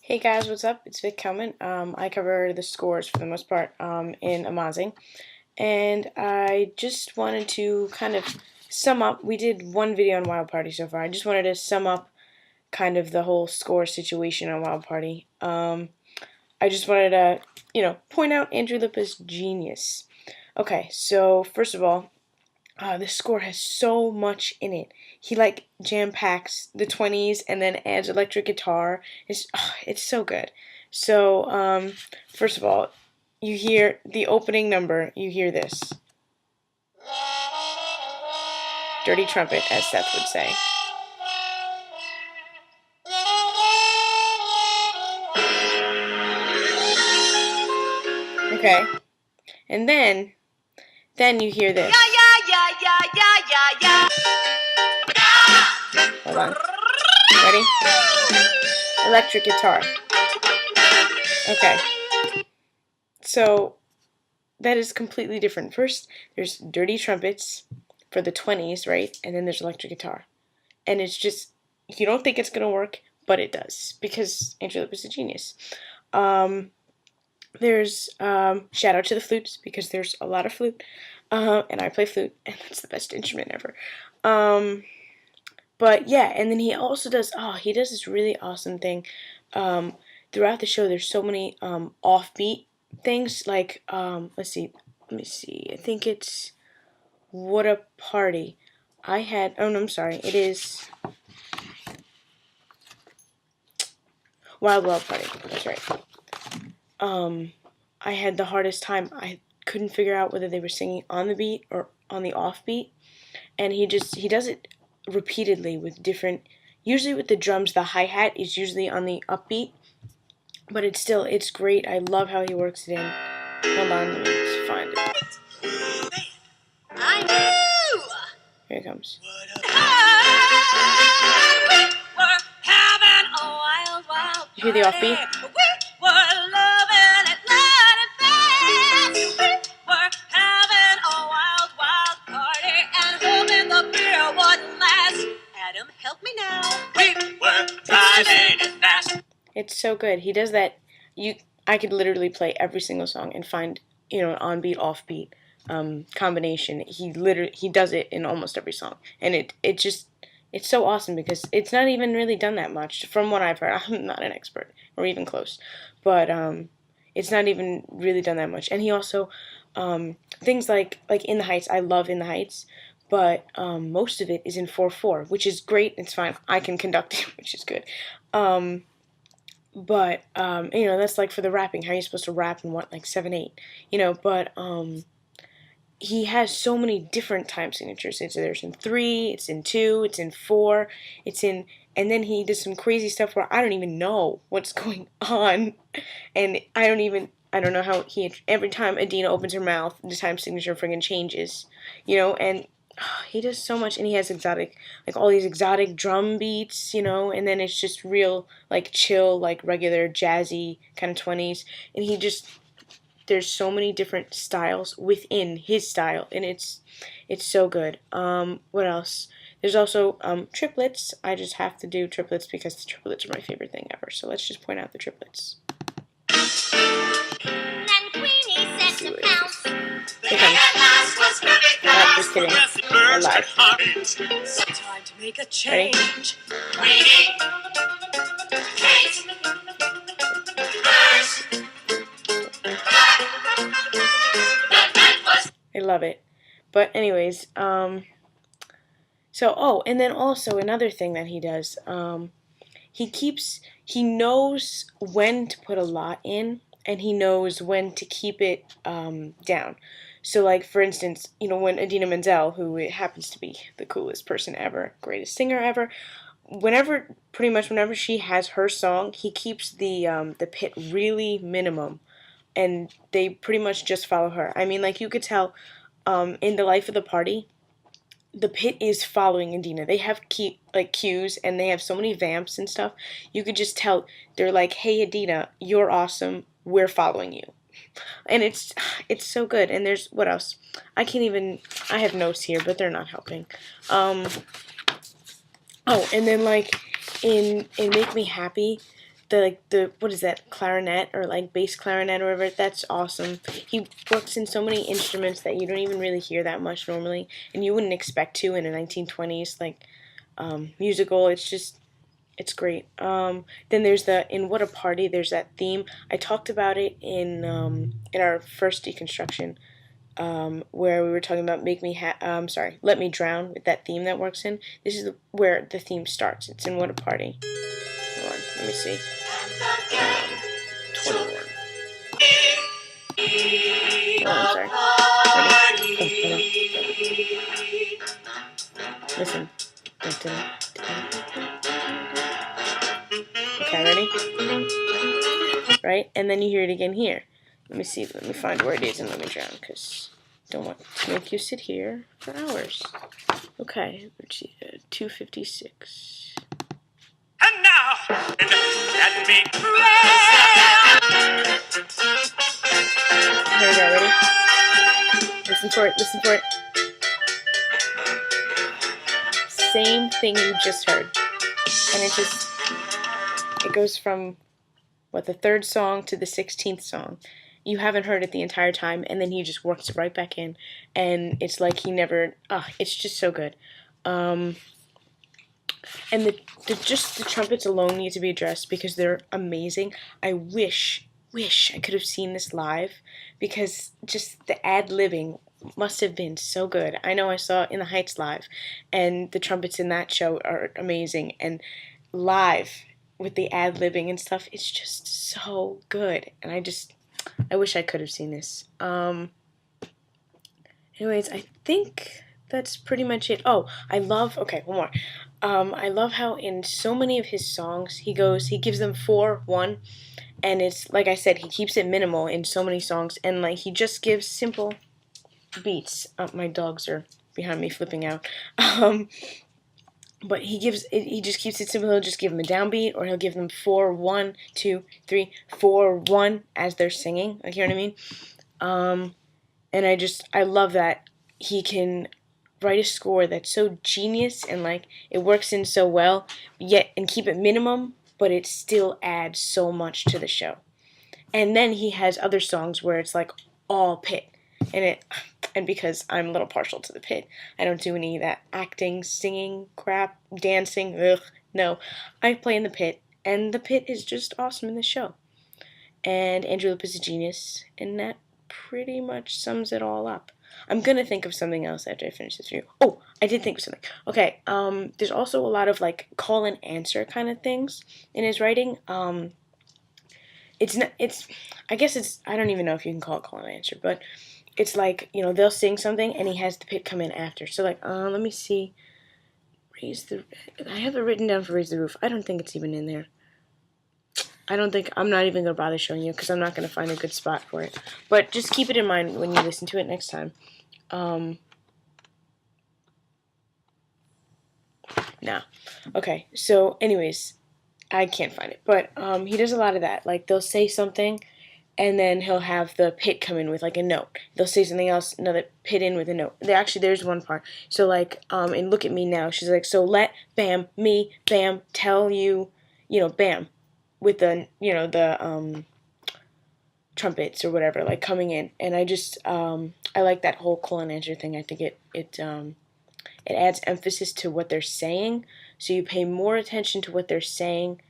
Hey guys, what's up? It's Vic Kelman. I cover the scores for the most part in Amahhzing, and I just wanted to kind of sum up. We did one video on Wil Party so far. I just wanted to sum up kind of the whole score situation on Wil Party. I just wanted to, point out Andrew Lippa's genius. Okay, so first of all, this score has so much in it. He like jam packs the 20s and then adds electric guitar. It's so good. So first of all, you hear the opening number. You hear this dirty trumpet, as Seth would say. Okay, and then you hear this. Hold on. Ready? Electric guitar. Okay. So that is completely different. First, there's dirty trumpets for the 20s, right? And then there's electric guitar. And it's just, you don't think it's going to work, but it does, because Andrew Lippa is a genius. There's shout out to the flutes, because there's a lot of flute. And I play flute, and that's the best instrument ever. But yeah, and then he also does, he does this really awesome thing. Throughout the show, there's so many offbeat things, like, let me see, I think it's What a Party. I'm sorry, it is Wil Party, that's right. I had the hardest time. I couldn't figure out whether they were singing on the beat or on the offbeat, and he does it repeatedly with different, usually with the drums, the hi-hat is usually on the upbeat, but it's great. I love how he works it in. Hold on, let me just find it. I knew. Here it comes. You hear the offbeat? Help me now. We were driving it fast. It's so good. He does that. I could literally play every single song and find, an on-beat, off-beat combination. He does it in almost every song, and it's so awesome, because it's not even really done that much from what I've heard. I'm not an expert or even close, but it's not even really done that much. And he also things like In the Heights. I love In the Heights. But most of it is in 4/4, which is great. It's fine. I can conduct it, which is good. But that's like for the rapping. How are you supposed to rap in what, like 7/8? But he has so many different time signatures. There's in 3, it's in 2, it's in 4, and then he does some crazy stuff where I don't even know what's going on, and I don't know how every time Adina opens her mouth, the time signature friggin' changes, and he does so much, and he has all these exotic drum beats, and then it's just real, chill, regular jazzy kind of 20s, and there's so many different styles within his style, and it's so good. What else? There's also triplets. I just have to do triplets because the triplets are my favorite thing ever, so let's just point out the triplets. Just kidding. I'm live. Time to make a change. Ready? I love it. But anyways, and then also another thing that he does, he knows when to put a lot in, and he knows when to keep it down. So, for instance, when Idina Menzel, who happens to be the coolest person ever, greatest singer ever, pretty much whenever she has her song, he keeps the pit really minimum, and they pretty much just follow her. I mean, you could tell in The Life of the Party, the pit is following Idina. They have cues, and they have so many vamps and stuff. You could just tell they're like, "Hey, Idina, you're awesome. We're following you." And it's so good. And there's, what else? I have notes here, but they're not helping. And then in Make Me Happy, the what is that, clarinet or like bass clarinet or whatever. That's awesome. He works in so many instruments that you don't even really hear that much normally, and you wouldn't expect to in a 1920s like musical. It's great. Then there's in What a Party. There's that theme. I talked about it in our first deconstruction, where we were talking about Let Me Drown, with that theme that works in. This is where the theme starts. It's in What a Party. Hold on, let me see. 21. Oh, I'm sorry. Ready? Oh, listen. Okay, ready? Right? And then you hear it again here. Let me see. Let me find where it is and Let Me Drown, because I don't want to make you sit here for hours. Okay, 256. And now, let me pray. Here we go, ready? Listen for it, listen for it. Same thing you just heard. And it goes from, the third song to the 16th song. You haven't heard it the entire time, and then he just works it right back in. And it's like he never, it's just so good. And the trumpets alone need to be addressed because they're amazing. I wish I could have seen this live, because just the ad-libbing must have been so good. I know I saw In the Heights live, and the trumpets in that show are amazing, and live with the ad-libbing and stuff, it's just so good. And I wish I could have seen this. Anyways, I think that's pretty much it. Oh, okay, one more. I love how in so many of his songs he gives them 4-1, and it's like I said, he keeps it minimal in so many songs, and like he just gives simple beats. My dogs are behind me flipping out. But he just keeps it simple. He'll just give them a downbeat, or he'll give them 4-1, 2, 3, 4-1 as they're singing. Like, you know what I mean? And I love that he can write a score that's so genius, and like it works in so well, yet and keep it minimum, but it still adds so much to the show. And then he has other songs where it's like all pit, and because I'm a little partial to the pit, I don't do any of that acting, singing crap, dancing. Ugh, no, I play in the pit, and the pit is just awesome in the show. And Andrew Lippa is a genius, and that pretty much sums it all up. I'm gonna think of something else after I finish this review. Oh, I did think of something. Okay, there's also a lot of like call and answer kind of things in his writing. I don't even know if you can call it call and answer, but it's like, they'll sing something and he has the pit come in after. So like, let me see. I have it written down for Raise the Roof. I don't think it's even in there. I'm not even going to bother showing you, because I'm not going to find a good spot for it. But just keep it in mind when you listen to it next time. Okay, so anyways, I can't find it. But he does a lot of that. Like, they'll say something, and then he'll have the pit come in with like a note. They'll say something else, another pit in with a note. There's one part. So like, in Look at Me Now, she's like, so let bam, me, bam, tell you, bam, with the, the trumpets or whatever, like coming in. And I like that whole call and answer thing. I think it adds emphasis to what they're saying, so you pay more attention to what they're saying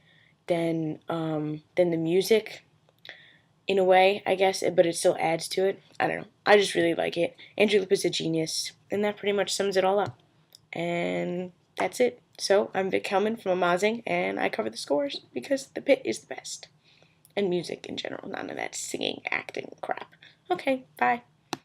than the music, in a way, I guess, but it still adds to it. I don't know. I just really like it. Andrew Lippa's a genius, and that pretty much sums it all up. And that's it. So, I'm Vic Hellman from Amahhzing, and I cover the scores because the pit is the best. And music in general, none of that singing, acting crap. Okay, bye.